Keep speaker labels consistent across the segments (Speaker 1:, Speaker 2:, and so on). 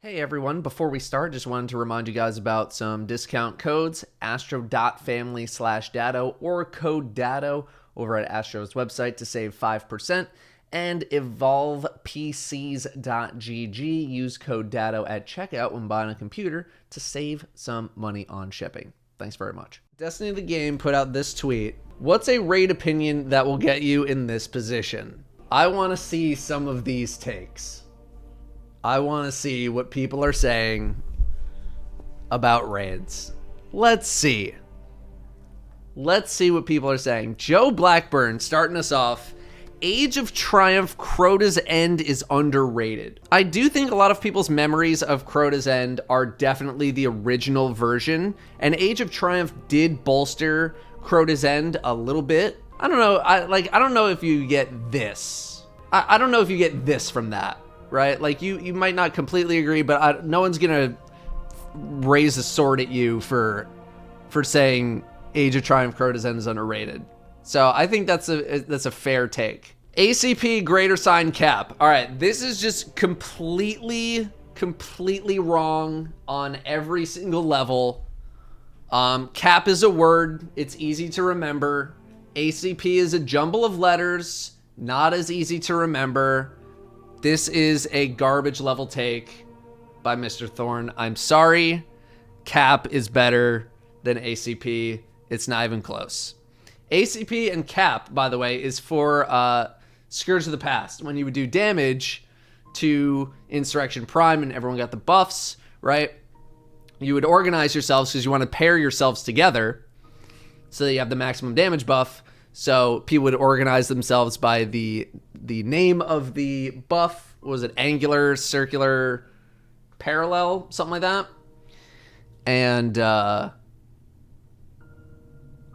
Speaker 1: Hey everyone, before we start, just wanted to remind you guys about some discount codes, astro.family/Datto or code Datto over at Astro's website to save 5%, and evolvepcs.gg, use code Datto at checkout when buying a computer to save some money on shipping. Thanks very much. Destiny the Game put out this tweet. What's a raid opinion that will get you in this position? I want to see some of these takes. I want to see what people are saying about raids. Let's see. Let's see what people are saying. Joe Blackburn starting us off. Age of Triumph Crota's End is underrated. I do think a lot of people's memories of Crota's End are definitely the original version, and Age of Triumph did bolster Crota's End a little bit. I don't know. I don't know if you get this. I don't know if you get this from that. Right? Like, you might not completely agree, but no one's gonna raise a sword at you for saying Age of Triumph Crota's End is underrated. So I think that's a fair take. ACP greater sign cap. All right, this is just completely wrong on every single level. Cap is a word. It's easy to remember. ACP is a jumble of letters, not as easy to remember. This is a garbage level take by Mr. Thorne. I'm sorry. Cap is better than ACP. It's not even close. ACP and Cap, by the way, is for Scourge of the Past. When you would do damage to Insurrection Prime and everyone got the buffs, right? You would organize yourselves because you want to pair yourselves together so that you have the maximum damage buff. So people would organize themselves by the name of the buff. Was it angular, circular, parallel, something like that? And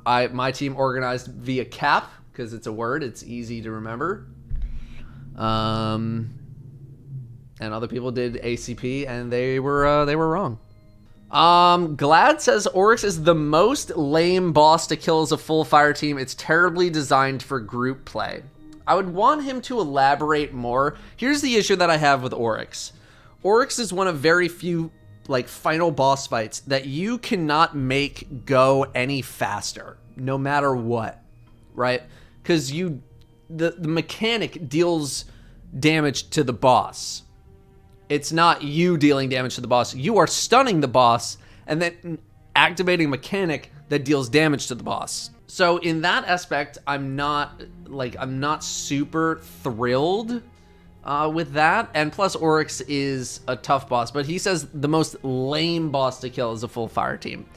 Speaker 1: my team organized via cap because it's a word. It's easy to remember. And other people did ACP and they were wrong. Glad says Oryx is the most lame boss to kill as a full fire team. It's terribly designed for group play. I would want him to elaborate more. Here's the issue that I have with Oryx. Oryx is one of very few final boss fights that you cannot make go any faster, no matter what, right? Because the mechanic deals damage to the boss. It's not you dealing damage to the boss. You are stunning the boss and then activating a mechanic that deals damage to the boss. So in that aspect, I'm not super thrilled with that. And plus Oryx is a tough boss, but he says the most lame boss to kill is a full fire team.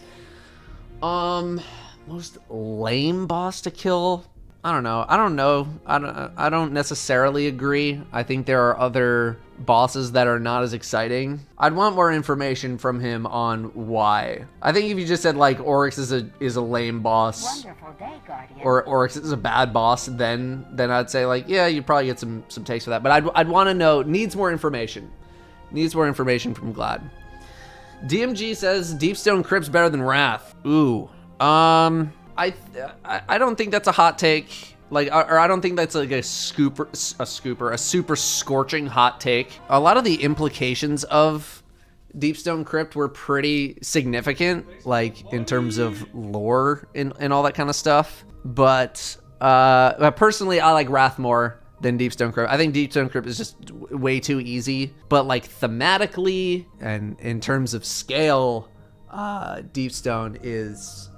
Speaker 1: Most lame boss to kill? I don't know. I don't necessarily agree. I think there are other bosses that are not as exciting. I'd want more information from him on why. I think if you just said Oryx is a lame boss,
Speaker 2: Wonderful day, Guardian.
Speaker 1: or Oryx is a bad boss, then I'd say yeah, you'd probably get some takes for that. But I'd want to know. Needs more information. Needs more information from Glad. DMG says Deepstone Crypt's better than Wrath. Ooh. I don't think that's a hot take, or I don't think that's a super scorching hot take. A lot of the implications of Deepstone Crypt were pretty significant, in terms of lore and all that kind of stuff. But personally, I like Wrath more than Deepstone Crypt. I think Deepstone Crypt is just way too easy. But thematically and in terms of scale, Deepstone is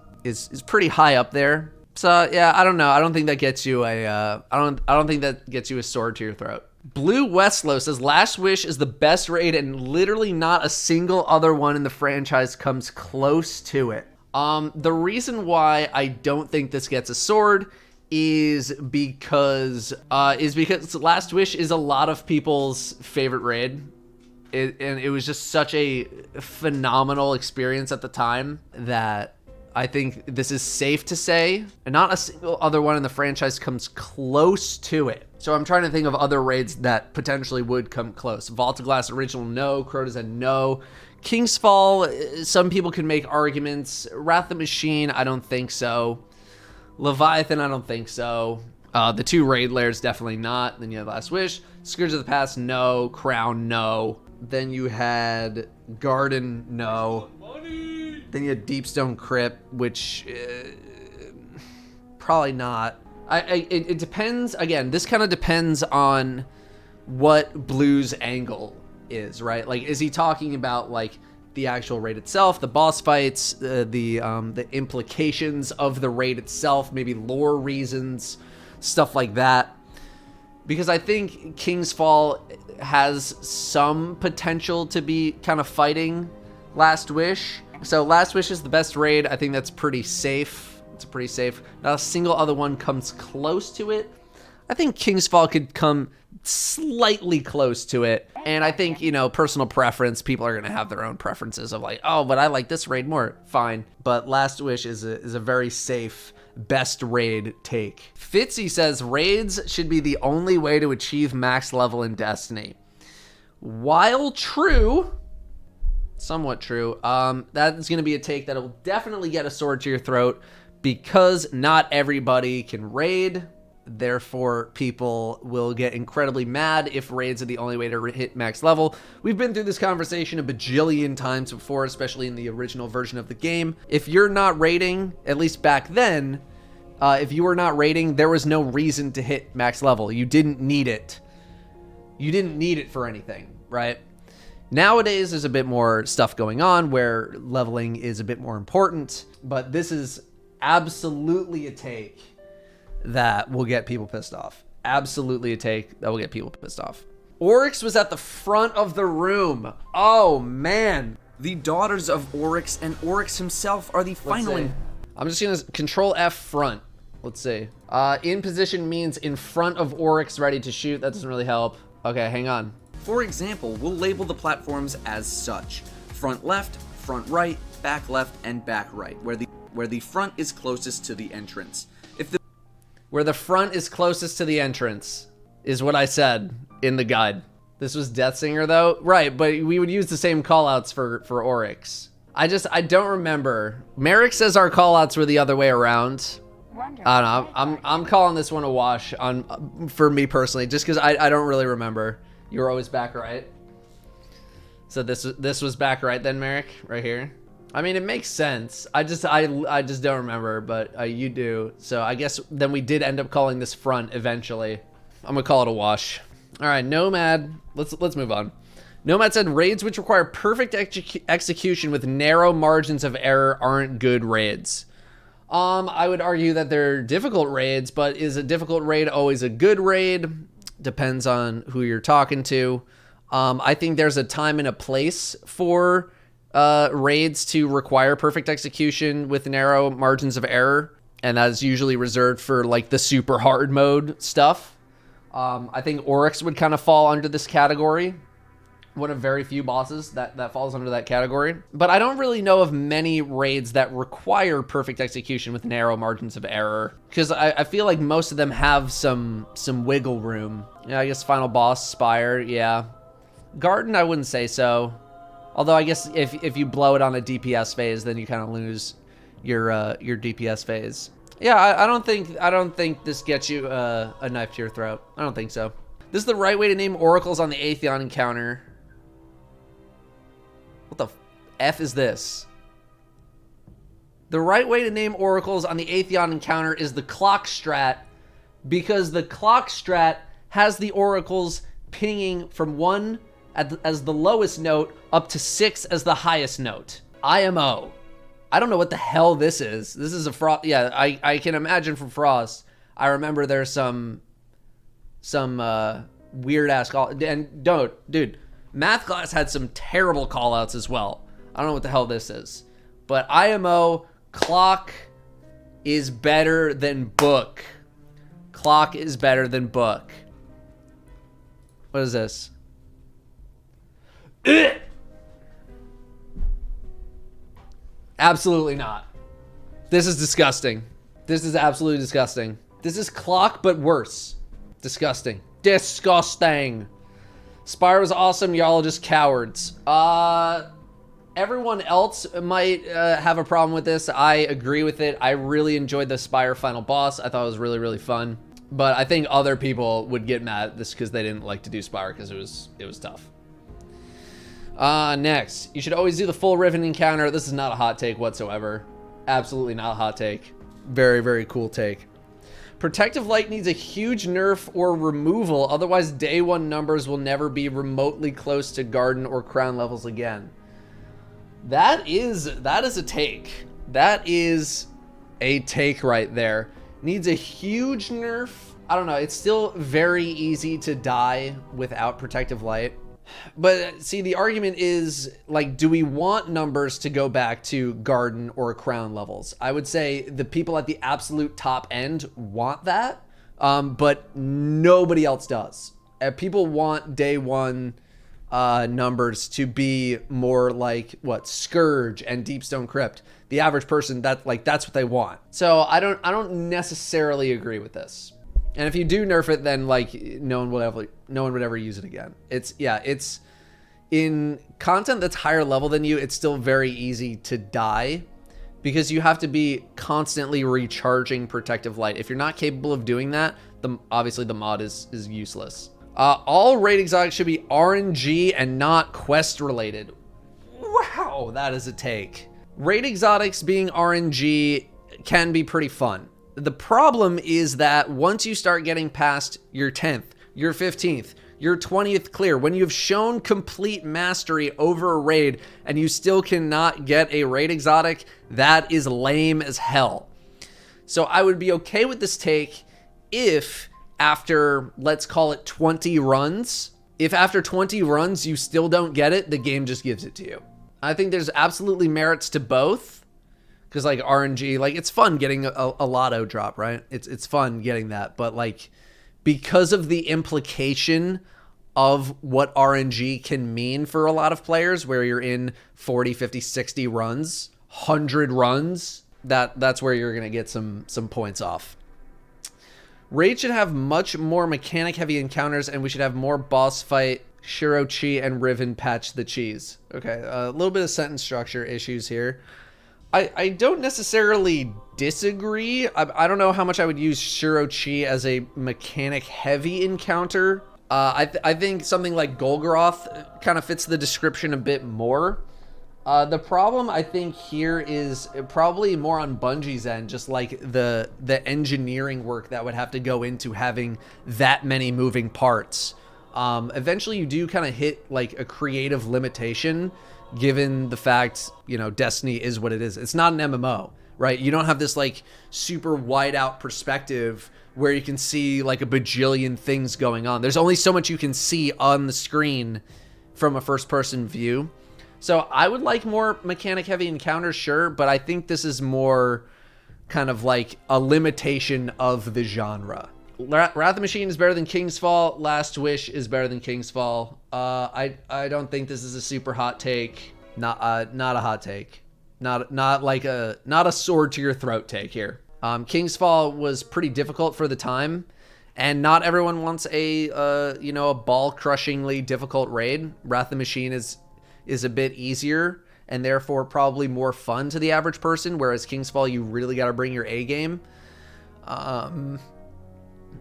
Speaker 1: pretty high up there. So yeah, I don't know. I don't think that gets you I don't think that gets you a sword to your throat. Blue Westlow says Last Wish is the best raid and literally not a single other one in the franchise comes close to it. The reason why I don't think this gets a sword is because Last Wish is a lot of people's favorite raid. And it was just such a phenomenal experience at the time that I think this is safe to say, and not a single other one in the franchise comes close to it. So I'm trying to think of other raids that potentially would come close. Vault of Glass Original, no. Crota's End, no. King's Fall, some people can make arguments. Wrath the Machine, I don't think so. Leviathan, I don't think so. The two raid layers, definitely not. Then you have Last Wish. Scourge of the Past, no. Crown, no. Then you had Garden, no. Then you had Deepstone Crypt, which probably not. It depends. Again, this kind of depends on what Blue's angle is, right? Like, is he talking about like the actual raid itself, the boss fights, the implications of the raid itself, maybe lore reasons, stuff like that? Because I think King's Fall has some potential to be kind of fighting Last Wish. So Last Wish is the best raid. I think that's pretty safe. It's pretty safe. Not a single other one comes close to it. I think King's Fall could come slightly close to it. And I think, you know, personal preference, people are going to have their own preferences of like, oh, but I like this raid more. Fine. But Last Wish is a very safe best raid take. Fitzy says raids should be the only way to achieve max level in Destiny. While true, somewhat true, that is going to be a take that will definitely get a sword to your throat because not everybody can raid. Therefore, people will get incredibly mad if raids are the only way to hit max level. We've been through this conversation a bajillion times before, especially in the original version of the game. If you're not raiding, at least back then, if you were not raiding, there was no reason to hit max level. You didn't need it. You didn't need it for anything, right? Nowadays, there's a bit more stuff going on where leveling is a bit more important, but this is absolutely a take that will get people pissed off. Absolutely a take that will get people pissed off. Oryx was at the front of the room. Oh, man.
Speaker 2: The daughters of Oryx and Oryx himself are the final.
Speaker 1: I'm just going to control F front. Let's see. In position means in front of Oryx, ready to shoot. That doesn't really help. Okay, hang on.
Speaker 2: For example, we'll label the platforms as such. Front left, front right, back left, and back right, where the front is closest to the entrance.
Speaker 1: Where the front is closest to the entrance is what I said in the guide. This was Death Singer though? Right, but we would use the same callouts for Oryx. I don't remember. Merrick says our callouts were the other way around. I don't know. I'm calling this one a wash for me personally, just because I don't really remember. You were always back right. So this was back right then, Merrick, right here. I mean, it makes sense. I just don't remember, but you do. So I guess then we did end up calling this front eventually. I'm gonna call it a wash. All right, Nomad. Let's move on. Nomad said raids which require perfect execution with narrow margins of error aren't good raids. I would argue that they're difficult raids, but is a difficult raid always a good raid? Depends on who you're talking to. I think there's a time and a place for raids to require perfect execution with narrow margins of error, and that is usually reserved for like the super hard mode stuff. I think Oryx would kind of fall under this category. One of very few bosses that falls under that category. But I don't really know of many raids that require perfect execution with narrow margins of error, because I feel like most of them have some wiggle room. Yeah, I guess final boss, Spire, yeah. Garden, I wouldn't say so. Although I guess if you blow it on a DPS phase, then you kind of lose your DPS phase. Yeah, I don't think this gets you a knife to your throat. I don't think so. This is the right way to name oracles on the Atheon encounter. What the F is this? The right way to name oracles on the Atheon encounter is the clock strat, because the clock strat has the oracles pinging from 1 as the lowest note up to 6 as the highest note. IMO. I don't know what the hell this is. This is a Frost. Yeah, I can imagine from Frost. I remember there's some weird ass call. And dude, math class had some terrible call outs as well. I don't know what the hell this is. But IMO, clock is better than book. Clock is better than book. What is this? Absolutely not. This is disgusting. This is absolutely disgusting. This is clock, but worse. Disgusting. Disgusting. Spire was awesome. Y'all are just cowards. Everyone else might have a problem with this. I agree with it. I really enjoyed the Spire final boss. I thought it was really, really fun. But I think other people would get mad at this because they didn't like to do Spire because it was tough. Next, you should always do the full Riven encounter. This is not a hot take whatsoever. Absolutely not a hot take. Very, very cool take. Protective Light needs a huge nerf or removal, otherwise day 1 numbers will never be remotely close to Garden or Crown levels again. That is a take. That is a take right there. Needs a huge nerf. I don't know, it's still very easy to die without Protective Light. But see, the argument is, like, do we want numbers to go back to Garden or Crown levels? I would say the people at the absolute top end want that, but nobody else does. People want day 1 numbers to be more like, what, Scourge and Deepstone Crypt. The average person, that's what they want. So I don't necessarily agree with this. And if you do nerf it, then like no one would ever use it again. It's in content that's higher level than you, it's still very easy to die because you have to be constantly recharging Protective Light. If you're not capable of doing that, obviously the mod is useless. All raid exotics should be RNG and not quest related. Wow, that is a take. Raid exotics being RNG can be pretty fun. The problem is that once you start getting past your 10th, your 15th, your 20th clear, when you've shown complete mastery over a raid and you still cannot get a raid exotic, that is lame as hell. So I would be okay with this take if after, let's call it 20 runs, if after 20 runs you still don't get it, the game just gives it to you. I think there's absolutely merits to both. Because like RNG, like it's fun getting a lotto drop, right? It's fun getting that. But like because of the implication of what RNG can mean for a lot of players, where you're in 40, 50, 60 runs, 100 runs, that's where you're going to get some points off. Raid should have much more mechanic heavy encounters and we should have more boss fight, Shirochi and Riven patch the cheese. Okay, a little bit of sentence structure issues here. I don't necessarily disagree. I don't know how much I would use Shirochi as a mechanic heavy encounter. I think something like Golgoroth kind of fits the description a bit more. The problem I think here is probably more on Bungie's end, just like the engineering work that would have to go into having that many moving parts. Eventually you do kind of hit like a creative limitation, given the fact, you know, Destiny is what it is. It's not an MMO, right? You don't have this like super wide out perspective where you can see like a bajillion things going on. There's only so much you can see on the screen from a first person view. So I would like more mechanic heavy encounters, sure, but I think this is more kind of like a limitation of the genre. Wrath of the Machine is better than King's Fall. Last Wish is better than King's Fall. I don't think this is a super hot take. Not a hot take. Not a sword to your throat take here. King's Fall was pretty difficult for the time, and not everyone wants a ball crushingly difficult raid. Wrath of the Machine is a bit easier and therefore probably more fun to the average person, whereas King's Fall you really got to bring your A game.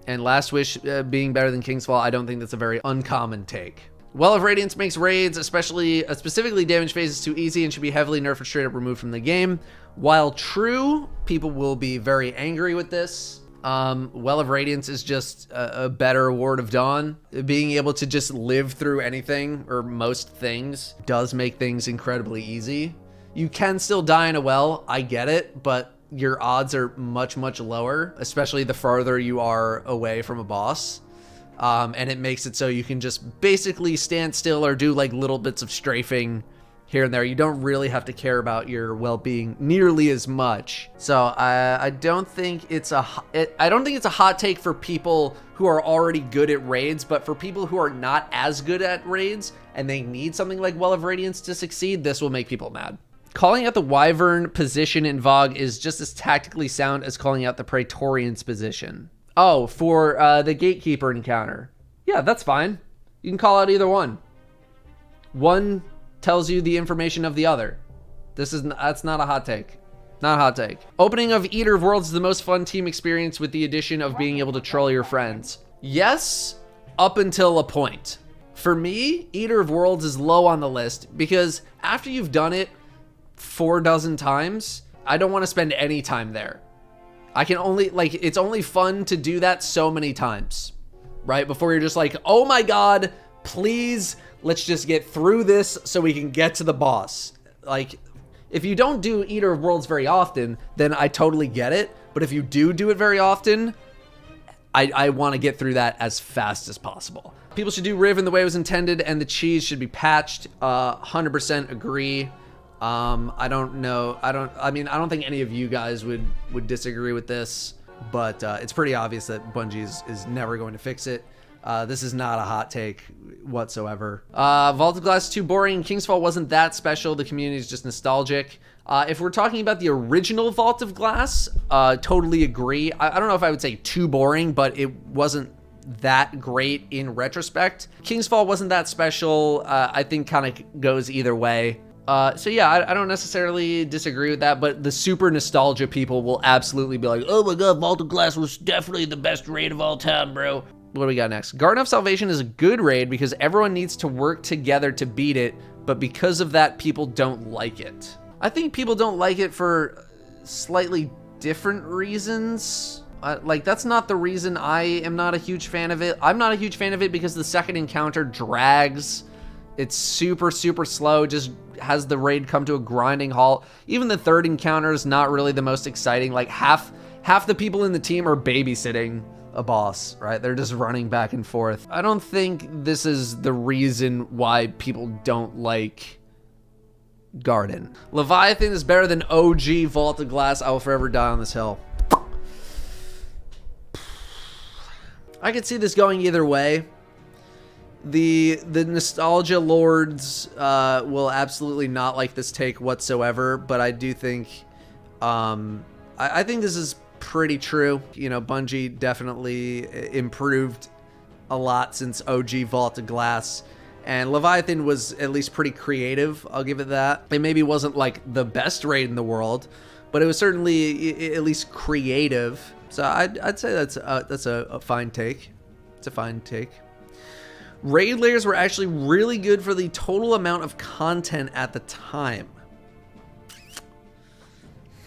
Speaker 1: And Last Wish being better than King's Fall, I don't think that's a very uncommon take. Well of Radiance makes raids, specifically damage phases, too easy and should be heavily nerfed or straight up removed from the game. While true, people will be very angry with this. Well of Radiance is just a better Ward of Dawn. Being able to just live through anything or most things does make things incredibly easy. You can still die in a well, I get it, but your odds are much, much lower, especially the farther you are away from a boss. And it makes it so you can just basically stand still or do like little bits of strafing here and there. You don't really have to care about your well-being nearly as much. So I don't think it's a hot take for people who are already good at raids, but for people who are not as good at raids and they need something like Well of Radiance to succeed, this will make people mad. Calling out the Wyvern position in VoG is just as tactically sound as calling out the Praetorian's position. Oh, for the Gatekeeper encounter. Yeah, that's fine. You can call out either one. One tells you the information of the other. That's not a hot take. Not a hot take. Opening of Eater of Worlds is the most fun team experience with the addition of being able to troll your friends. Yes, up until a point. For me, Eater of Worlds is low on the list because after you've done it 4 dozen times, I don't want to spend any time there. I can only, like, it's only fun to do that so many times, right? Before you're just like, oh my God, please, let's just get through this so we can get to the boss. Like, if you don't do Eater of Worlds very often, then I totally get it. But if you do it very often, I want to get through that as fast as possible. People should do Riv in the way it was intended, and the cheese should be patched. 100% agree. I don't know. I don't think any of you guys would disagree with this, but it's pretty obvious that Bungie is never going to fix it. This is not a hot take whatsoever. Vault of Glass is too boring. Kingsfall wasn't that special. The community is just nostalgic. If we're talking about the original Vault of Glass, totally agree. I don't know if I would say too boring, but it wasn't that great in retrospect. Kingsfall wasn't that special. I think kind of goes either way. So yeah, I don't necessarily disagree with that, but the super nostalgia people will absolutely be like, oh my God, Vault of Glass was definitely the best raid of all time, bro. What do we got next? Garden of Salvation is a good raid because everyone needs to work together to beat it, but because of that, people don't like it. I think people don't like it for slightly different reasons. Like, that's not the reason I am not a huge fan of it. I'm not a huge fan of it because the second encounter drags. It's super, super slow, just has the raid come to a grinding halt. Even the third encounter is not really the most exciting. Like, half the people in the team are babysitting a boss, right? They're just running back and forth. I don't think this is the reason why people don't like Garden. Leviathan is better than OG Vault of Glass. I will forever die on this hill. I could see this going either way. The nostalgia lords will absolutely not like this take whatsoever, but I do think I think this is pretty true. You know, Bungie definitely improved a lot since OG Vault of Glass, and Leviathan was at least pretty creative. I'll give it that. It maybe wasn't like the best raid in the world, but it was certainly at least creative. So I'd say that's a fine take. It's a fine take. Raid layers were actually really good for the total amount of content at the time.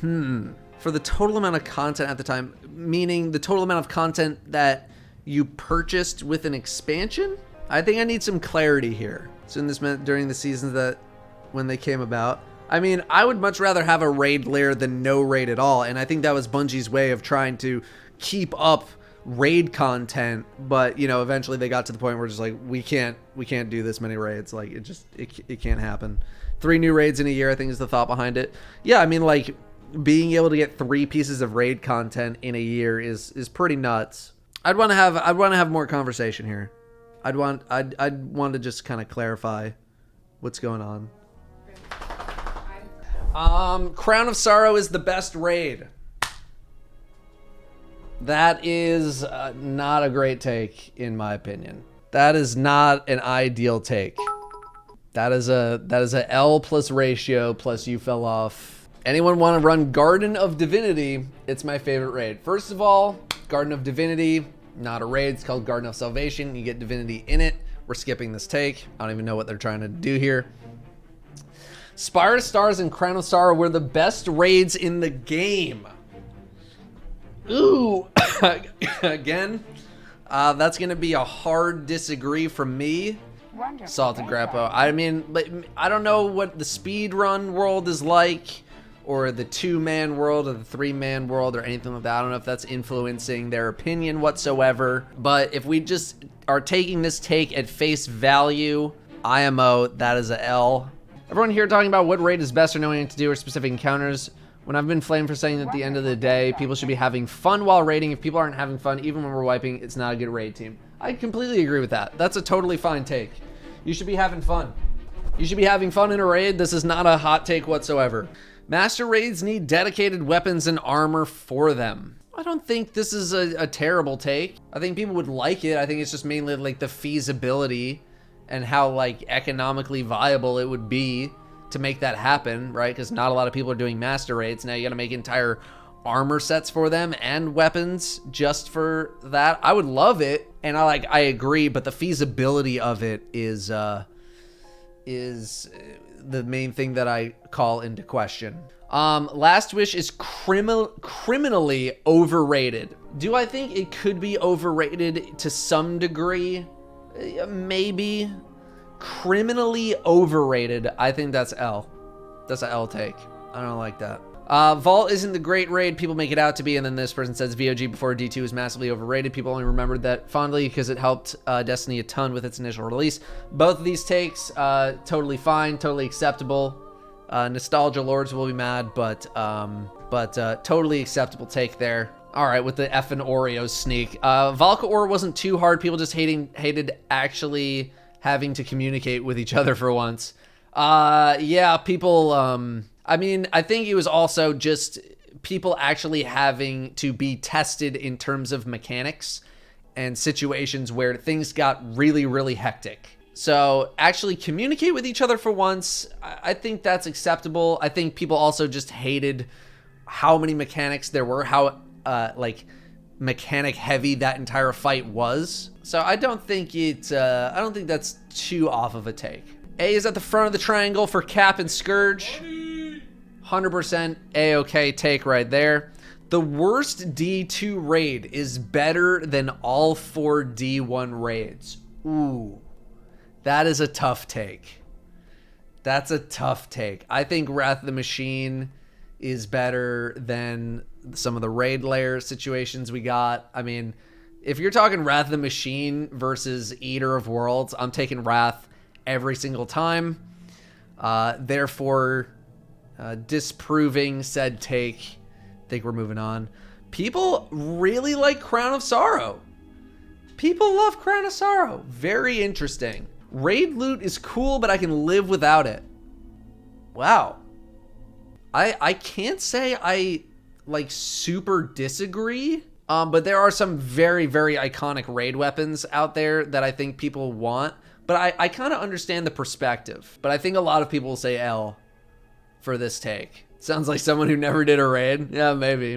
Speaker 1: For the total amount of content at the time, meaning the total amount of content that you purchased with an expansion? I think I need some clarity here. So this meant during the seasons that when they came about. I mean, I would much rather have a raid layer than no raid at all, and I think that was Bungie's way of trying to keep up raid content, but you know, eventually they got to the point where just like we can't do this many raids. Like it can't happen. 3 new raids in a year, I think, is the thought behind it. Yeah, I mean, like being able to get 3 pieces of raid content in a year is pretty nuts. I'd want to have more conversation here. I'd want to just kind of clarify what's going on. Crown of Sorrow is the best raid. That is not a great take, in my opinion. That is not an ideal take. That is a L plus ratio plus you fell off. Anyone want to run Garden of Divinity? It's my favorite raid. First of all, Garden of Divinity, not a raid. It's called Garden of Salvation. You get divinity in it. We're skipping this take. I don't even know what they're trying to do here. Spire to Stars and Crown of Sorrow were the best raids in the game. Ooh, again, that's going to be a hard disagree from me. Salted Grappo. I mean, I don't know what the speedrun world is like, or the 2-man world, or the 3-man world, or anything like that. I don't know if that's influencing their opinion whatsoever. But if we just are taking this take at face value, IMO, that is a L. Everyone here talking about what raid is best or knowing what to do or specific encounters. When I've been flamed for saying that at the end of the day, people should be having fun while raiding. If people aren't having fun, even when we're wiping, it's not a good raid team. I completely agree with that. That's a totally fine take. You should be having fun. You should be having fun in a raid. This is not a hot take whatsoever. Master raids need dedicated weapons and armor for them. I don't think this is a terrible take. I think people would like it. I think it's just mainly like the feasibility and how like economically viable it would be to make that happen, right? Because not a lot of people are doing master raids. Now you got to make entire armor sets for them and weapons just for that. I would love it, and I agree, but the feasibility of it is the main thing that I call into question. Last Wish is criminally overrated. Do I think it could be overrated to some degree? Maybe. Criminally overrated. I think that's L. That's an L take. I don't like that. Vault isn't the great raid people make it out to be, and then this person says VOG before D2 is massively overrated. People only remembered that fondly because it helped Destiny a ton with its initial release. Both of these takes, totally fine, totally acceptable. Nostalgia lords will be mad, but totally acceptable take there. All right, with the effing Oreo sneak. Valka Or wasn't too hard. People just hated actually having to communicate with each other for once. Yeah, people, I mean, I think it was also just people actually having to be tested in terms of mechanics and situations where things got really, really hectic. So actually communicate with each other for once. I think that's acceptable. I think people also just hated how many mechanics there were, how like mechanic heavy that entire fight was. So I don't think that's too off of a take. A is at the front of the triangle for Cap and Scourge. 100% A-okay take right there. The worst D2 raid is better than all 4 D1 raids. Ooh, that is a tough take. That's a tough take. I think Wrath of the Machine is better than some of the raid layer situations we got. I mean, if you're talking Wrath of the Machine versus Eater of Worlds, I'm taking Wrath every single time. Therefore, disproving said take, I think we're moving on. People really like Crown of Sorrow. People love Crown of Sorrow. Very interesting. Raid loot is cool, but I can live without it. Wow. I can't say I like super disagree, but there are some very, very iconic raid weapons out there that I think people want. But I kind of understand the perspective. But I think a lot of people will say L for this take. Sounds like someone who never did a raid. Yeah, maybe.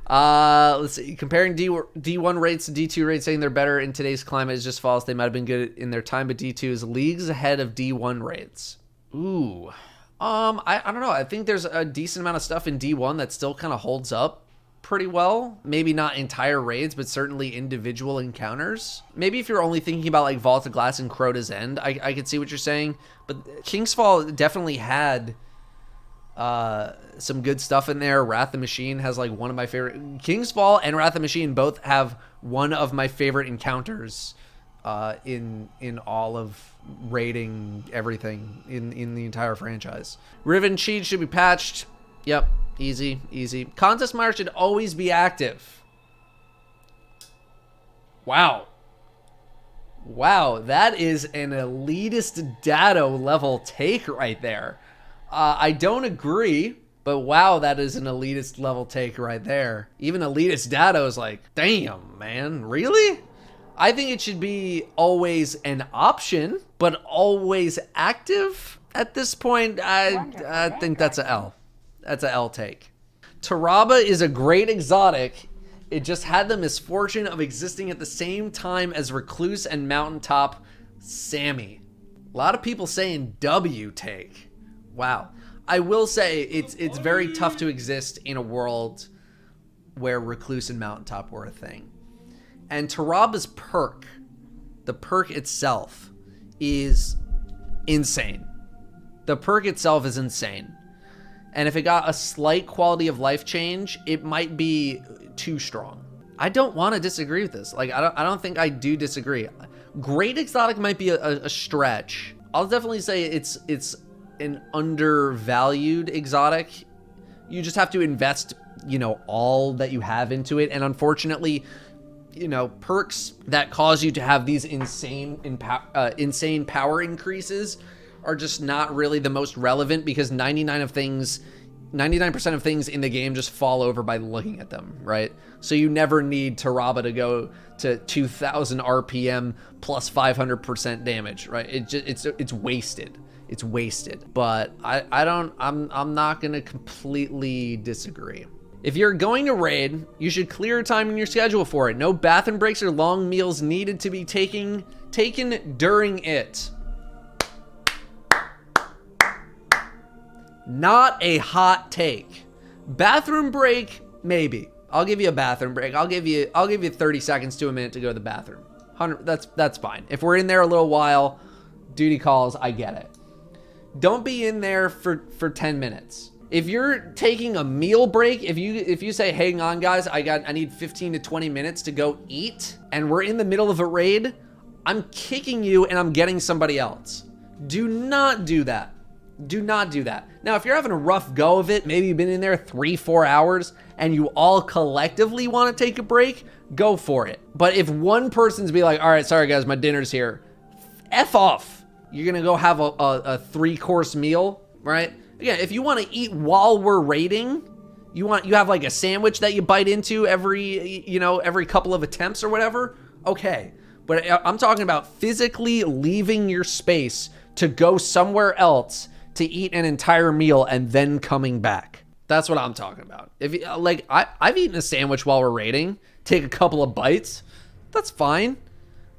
Speaker 1: Let's see. Comparing D1 rates to D2 rates, saying they're better in today's climate is just false. They might have been good in their time, but D2 is leagues ahead of D1 rates. Ooh. I don't know. I think there's a decent amount of stuff in D1 that still kind of holds up pretty well. Maybe not entire raids, but certainly individual encounters. Maybe if you're only thinking about like Vault of Glass and Crota's End, I could see what you're saying. But King's Fall definitely had some good stuff in there. Wrath the Machine has like one of my favorite. King's Fall and Wrath the Machine both have one of my favorite encounters in all of raiding everything in the entire franchise. Riven Cheat should be patched. Yep. Easy. Contest Mire should always be active. Wow, that is an elitist Datto level take right there. I don't agree, but wow, that is an elitist level take right there. Even elitist Datto is like, damn, man, really? I think it should be always an option, but always active at this point. I think that's a L. That's an L take. Taraba is a great exotic. It just had the misfortune of existing at the same time as Recluse and Mountaintop Sammy. A lot of people saying W take. Wow. I will say it's very tough to exist in a world where Recluse and Mountaintop were a thing. And Taraba's perk, the perk itself, is insane. The perk itself is insane. And if it got a slight quality of life change, it might be too strong. I don't want to disagree with this. Like, I don't think I do disagree. Great exotic might be a stretch. I'll definitely say it's an undervalued exotic. You just have to invest, all that you have into it. And unfortunately, perks that cause you to have these insane power increases are just not really the most relevant, because 99% of things in the game just fall over by looking at them, right? So you never need Taraba to go to 2000 RPM plus 500% damage, right? It's wasted. it's wasted. But I'm not gonna completely disagree. If you're going to raid, you should clear time in your schedule for it. No bathroom breaks or long meals needed to be taken during it. Not a hot take. Bathroom break, maybe. I'll give you a bathroom break. I'll give you 30 seconds to a minute to go to the bathroom. That's fine. If we're in there a little while, duty calls, I get it. Don't be in there for 10 minutes. If you're taking a meal break, if you say, hang on guys, I need 15 to 20 minutes to go eat, and we're in the middle of a raid, I'm kicking you and I'm getting somebody else. Do not do that. Do not do that. Now, if you're having a rough go of it, maybe you've been in there 3-4 hours and you all collectively want to take a break, go for it. But if one person's be like, all right, sorry guys, my dinner's here, F off. You're gonna go have a 3-course meal, right? Again, if you want to eat while we're raiding, you have like a sandwich that you bite into every couple of attempts or whatever, okay. But I'm talking about physically leaving your space to go somewhere else to eat an entire meal and then coming back. That's what I'm talking about. If you, like, I've eaten a sandwich while we're raiding, take a couple of bites, that's fine.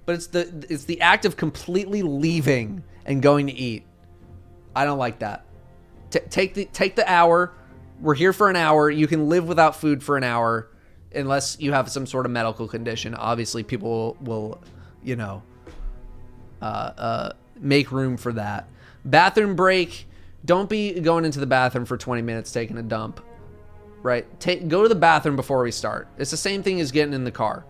Speaker 1: But it's the act of completely leaving and going to eat. I don't like that. Take the hour. We're here for an hour. You can live without food for an hour, unless you have some sort of medical condition. Obviously, people will make room for that. Bathroom break. Don't be going into the bathroom for 20 minutes taking a dump, right? Go to the bathroom before we start. It's the same thing as getting in the car.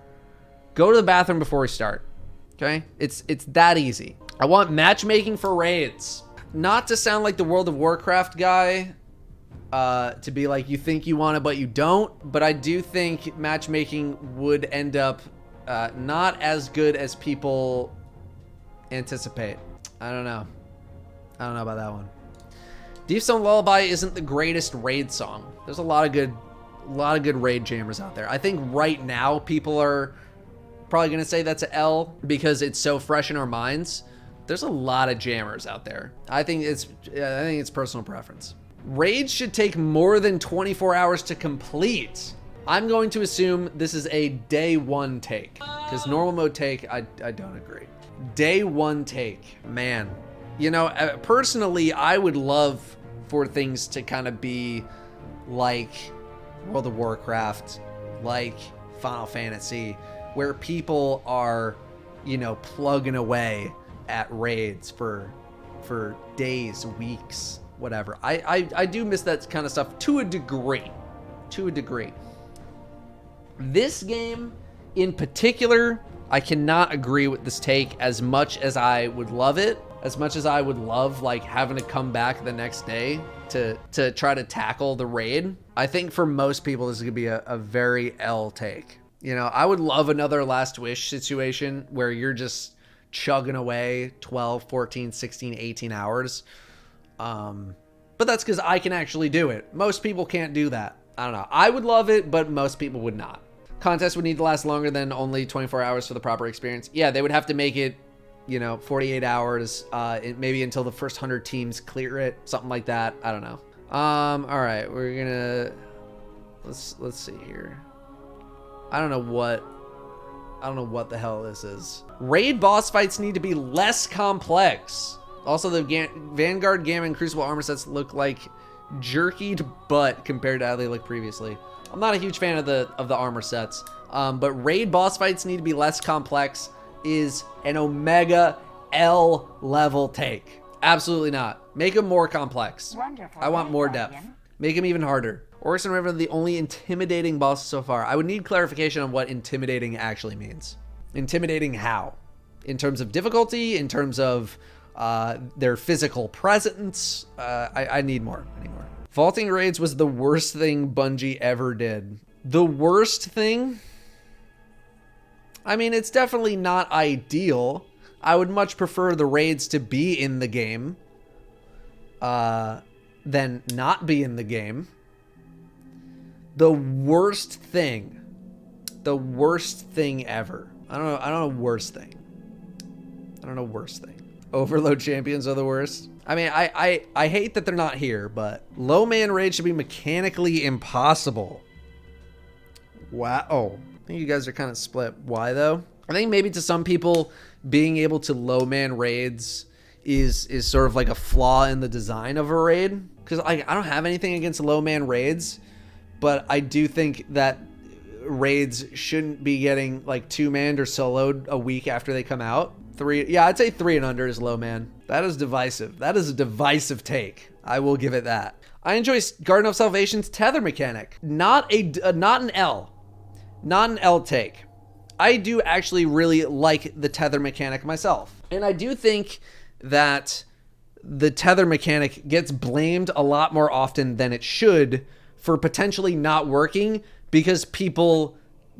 Speaker 1: Go to the bathroom before we start, okay? It's that easy. I want matchmaking for raids. Not to sound like the World of Warcraft guy, to be like, you think you want it, but you don't. But I do think matchmaking would end up not as good as people anticipate. I don't know about that one. Deep Stone Lullaby isn't the greatest raid song. There's a lot of good raid jammers out there. I think right now people are probably gonna say that's an L because it's so fresh in our minds. There's a lot of jammers out there. I think it's personal preference. Raids should take more than 24 hours to complete. I'm going to assume this is a day one take, because normal mode take, I don't agree. Day one take, man. Personally, I would love for things to kind of be like World of Warcraft, like Final Fantasy, where people are, plugging away at raids for days, weeks, whatever. I do miss that kind of stuff to a degree. This game in particular, I cannot agree with this take as much as I would love it. As much as I would love like having to come back the next day to try to tackle the raid. I think for most people, this is gonna be a very L take. I would love another Last Wish situation where you're just chugging away 12, 14, 16, 18 hours. But that's because I can actually do it. Most people can't do that. I don't know. I would love it, but most people would not. Contests would need to last longer than only 24 hours for the proper experience. Yeah, they would have to make it 48 hours, maybe until the first 100 teams clear it, something like that. I don't know. All right, we're gonna let's see here. I don't know what the hell this is. Raid boss fights need to be less complex. Also, the Vanguard, Gamma, and Crucible armor sets look like jerkied butt compared to how they looked previously. I'm not a huge fan of the armor sets, but raid boss fights need to be less complex is an Omega L level take. Absolutely not. Make them more complex. Wonderful. I want more depth. Make them even harder. Oryx and Raven are the only intimidating bosses so far. I would need clarification on what intimidating actually means. Intimidating how? In terms of difficulty? In terms of their physical presence? I need more. Vaulting raids was the worst thing Bungie ever did. The worst thing? I mean, it's definitely not ideal. I would much prefer the raids to be in the game than not be in the game. The worst thing ever. I don't know worst thing. Overload champions are the worst. I mean, I hate that they're not here, but low man raid should be mechanically impossible. Wow. Oh, I think you guys are kind of split. Why though? I think maybe to some people, being able to low man raids is sort of like a flaw in the design of a raid. Because I don't have anything against low man raids, but I do think that raids shouldn't be getting like 2-manned or soloed a week after they come out. Yeah, I'd say 3 and under is low man. That is divisive. That is a divisive take. I will give it that. I enjoy Garden of Salvation's tether mechanic. Not an L take. I do actually really like the tether mechanic myself. And I do think that the tether mechanic gets blamed a lot more often than it should for potentially not working because people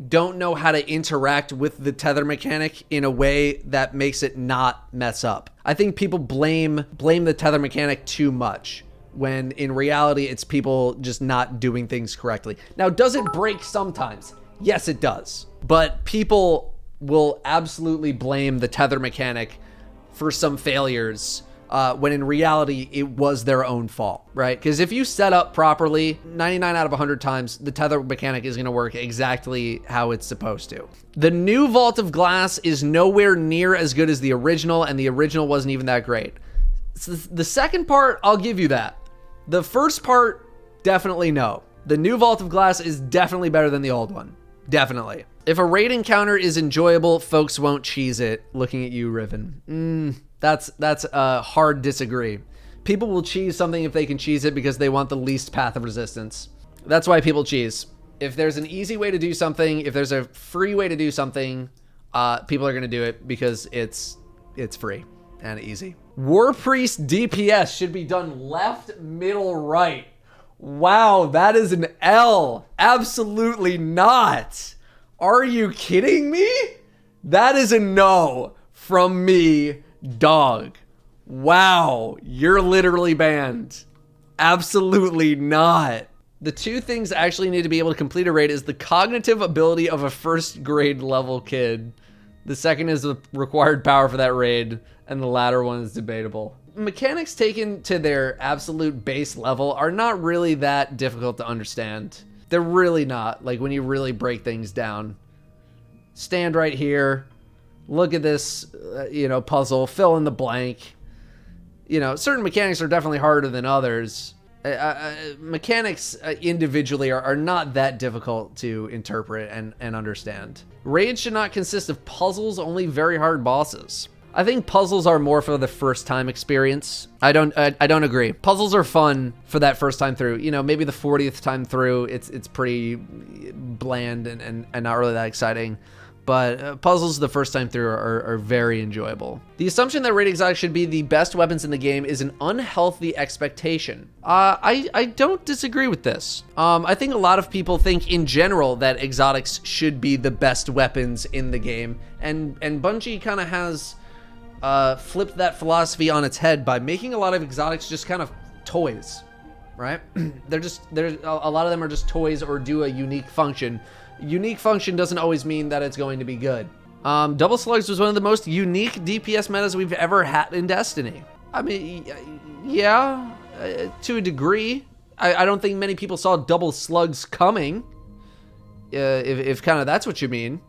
Speaker 1: don't know how to interact with the tether mechanic in a way that makes it not mess up. I think people blame the tether mechanic too much when in reality it's people just not doing things correctly. Now, does it break sometimes? Yes, it does. But people will absolutely blame the tether mechanic for some failures when in reality it was their own fault, right? Because if you set up properly, 99 out of 100 times, the tether mechanic is going to work exactly how it's supposed to. The new Vault of Glass is nowhere near as good as the original, and the original wasn't even that great. So the second part, I'll give you that. The first part, definitely no. The new Vault of Glass is definitely better than the old one. Definitely. If a raid encounter is enjoyable, folks won't cheese it. Looking at you, Riven. That's a hard disagree. People will cheese something if they can cheese it because they want the least path of resistance. That's why people cheese. If there's an easy way to do something, if there's a free way to do something, people are going to do it because it's free and easy. War Priest DPS should be done left, middle, right. Wow, that is an L. Absolutely not. Are you kidding me? That is a no from me, dog. Wow, you're literally banned. Absolutely not. The two things actually need to be able to complete a raid is the cognitive ability of a first grade level kid. The second is the required power for that raid, and the latter one is debatable. Mechanics taken to their absolute base level are not really that difficult to understand. They're really not, like when you really break things down. Stand right here, look at this, puzzle, fill in the blank. Certain mechanics are definitely harder than others. Mechanics individually are not that difficult to interpret and understand. Raids should not consist of puzzles, only very hard bosses. I think puzzles are more for the first time experience. I don't agree. Puzzles are fun for that first time through. Maybe the 40th time through, it's pretty bland and not really that exciting. But puzzles the first time through are very enjoyable. The assumption that raid exotics should be the best weapons in the game is an unhealthy expectation. I don't disagree with this. I think a lot of people think in general that exotics should be the best weapons in the game. And Bungie kind of has flipped that philosophy on its head by making a lot of exotics just kind of toys, right? A lot of them are just toys or do a unique function. Unique function doesn't always mean that it's going to be good. Double Slugs was one of the most unique DPS metas we've ever had in Destiny. I mean, yeah, to a degree. I don't think many people saw Double Slugs coming, if kind of that's what you mean.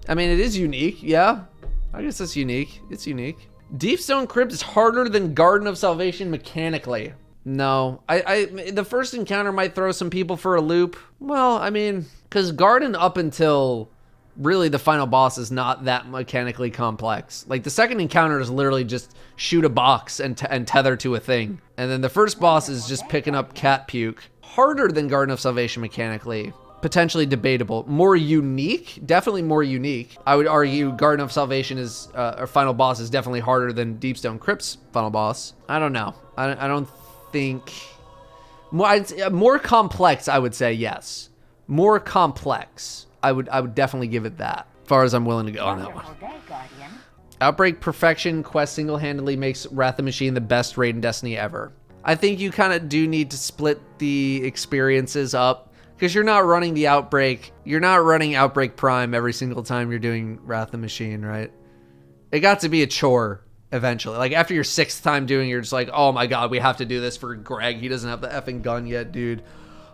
Speaker 1: I mean, it is unique, yeah. I guess it's unique. It's unique. Deepstone Crypt is harder than Garden of Salvation mechanically. No, the first encounter might throw some people for a loop. Well, I mean, because Garden up until really the final boss is not that mechanically complex. Like the second encounter is literally just shoot a box and tether to a thing. And then the first boss is just picking up cat puke. Harder than Garden of Salvation mechanically. Potentially debatable. More unique, definitely more unique. I would argue Garden of Salvation is, or final boss is definitely harder than Deepstone Crypt's final boss. I don't know. I don't think more complex. I would say yes, more complex. I would definitely give it that. As far as I'm willing to go on that one. Outbreak Perfection quest single-handedly makes Wrath of the Machine the best raid in Destiny ever. I think you kind of do need to split the experiences up because you're not running the Outbreak. You're not running Outbreak Prime every single time you're doing Wrath of the Machine, right? It got to be a chore eventually. Like after your 6th time doing it, you're just like, oh my God, we have to do this for Greg. He doesn't have the effing gun yet, dude.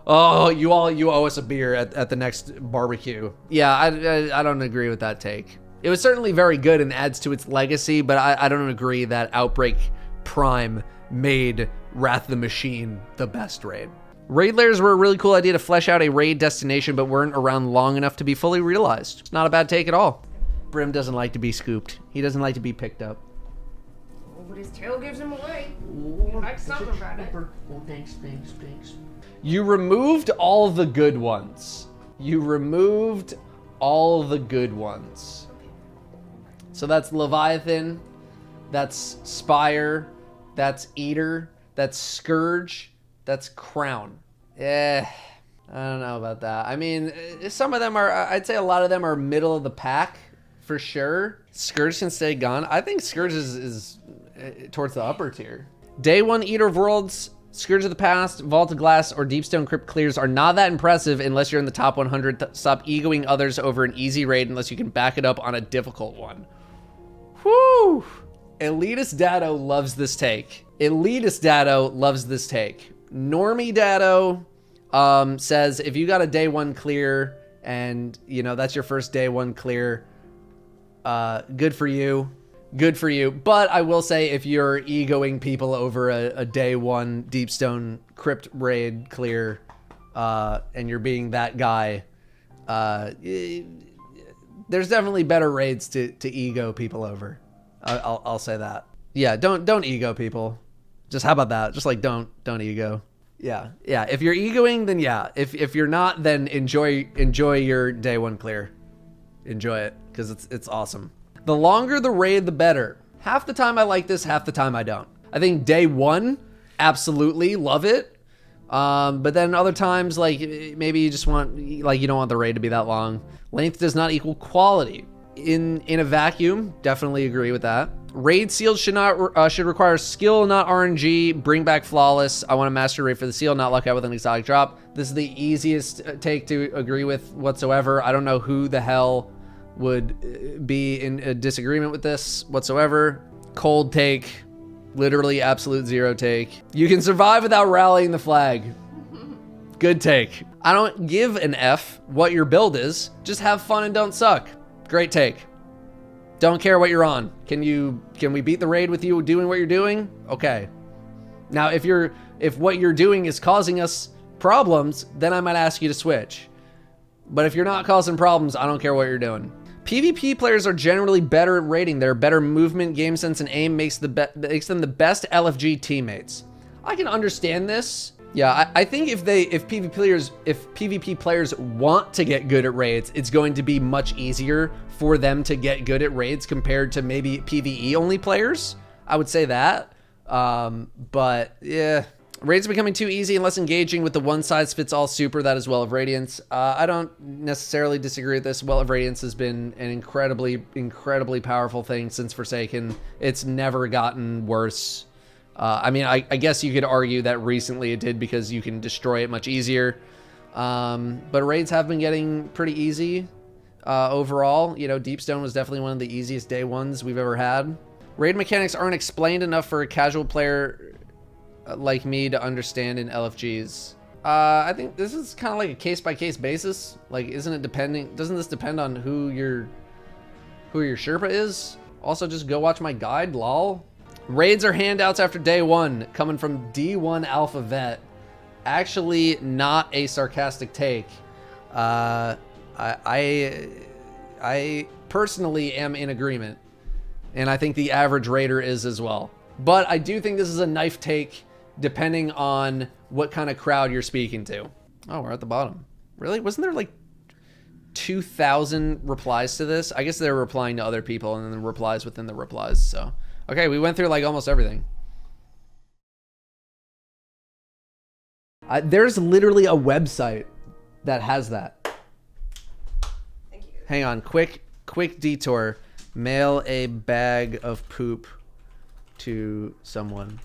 Speaker 1: Oh, you owe us a beer at the next barbecue. Yeah, I don't agree with that take. It was certainly very good and adds to its legacy, but I don't agree that Outbreak Prime made Wrath of the Machine the best raid. Raid layers were a really cool idea to flesh out a raid destination, but weren't around long enough to be fully realized. It's not a bad take at all. Brim doesn't like to be scooped. He doesn't like to be picked up.
Speaker 3: Oh, but his tail gives him away. He likes something about it.
Speaker 1: Oh, thanks. You removed all the good ones. So that's Leviathan, that's Spire, that's Eater, that's Scourge, that's Crown. I don't know about that. I mean, some of them are, I'd say a lot of them are middle of the pack for sure. Scourge can stay gone. I think Scourge is towards the upper tier. Day 1 Eater of Worlds, Scourge of the Past, Vault of Glass, or Deepstone Crypt clears are not that impressive unless you're in the top 100. Stop egoing others over an easy raid unless you can back it up on a difficult one. Whew! Elitist Datto loves this take. Normie Datto says if you got a day 1 clear and you know that's your first day 1 clear, good for you. But I will say if you're egoing people over a day 1 Deepstone Crypt raid clear, and you're being that guy, there's definitely better raids to ego people over. I'll say that. Yeah, don't ego people. Just how about that? Just like don't ego. Yeah. If you're egoing, then yeah. If you're not, then enjoy your day 1 clear. Enjoy it because it's awesome. The longer the raid, the better. Half the time I like this, half the time I don't. I think day 1, absolutely love it. But then other times, like maybe you just want, like you don't want the raid to be that long. Length does not equal quality. In a vacuum, definitely agree with that. Raid seals should require skill, not RNG. Bring back flawless. I want to master raid for the seal, not luck out with an exotic drop. This is the easiest take to agree with whatsoever. I don't know who the hell would be in a disagreement with this whatsoever. Cold take, literally absolute zero take. You can survive without rallying the flag. Good take. I don't give an F what your build is. Just have fun and don't suck. Great take. Don't care what you're on. Can we beat the raid with you doing what you're doing? Okay. Now if what you're doing is causing us problems, then I might ask you to switch. But if you're not causing problems, I don't care what you're doing. PvP players are generally better at raiding. Their better movement, game sense, and aim makes them the best LFG teammates. I can understand this. Yeah, I think if PvP players want to get good at raids, it's going to be much easier for them to get good at raids compared to maybe PvE only players. I would say that. But yeah. Raids are becoming too easy and less engaging with the one-size-fits-all super that is Well of Radiance. I don't necessarily disagree with this. Well of Radiance has been an incredibly powerful thing since Forsaken. It's never gotten worse. I mean, I guess you could argue that recently it did because you can destroy it much easier. But raids have been getting pretty easy overall. You know, Deepstone was definitely one of the easiest day 1s we've ever had. Raid mechanics aren't explained enough for a casual player like me to understand in LFGs. I think this is kind of like a case-by-case basis. Like, doesn't this depend on who your Sherpa is? Also, just go watch my guide, lol. Raids are handouts after day 1, coming from D1 Alpha Vet. Actually, not a sarcastic take. I personally am in agreement, and I think the average raider is as well. But I do think this is a knife take, depending on what kind of crowd you're speaking to. Oh, we're at the bottom. Really? Wasn't there like 2,000 replies to this? I guess they're replying to other people and then the replies within the replies. So, okay, we went through like almost everything. There's literally a website that has that.
Speaker 3: Thank you.
Speaker 1: Hang on, quick detour. Mail a bag of poop to someone.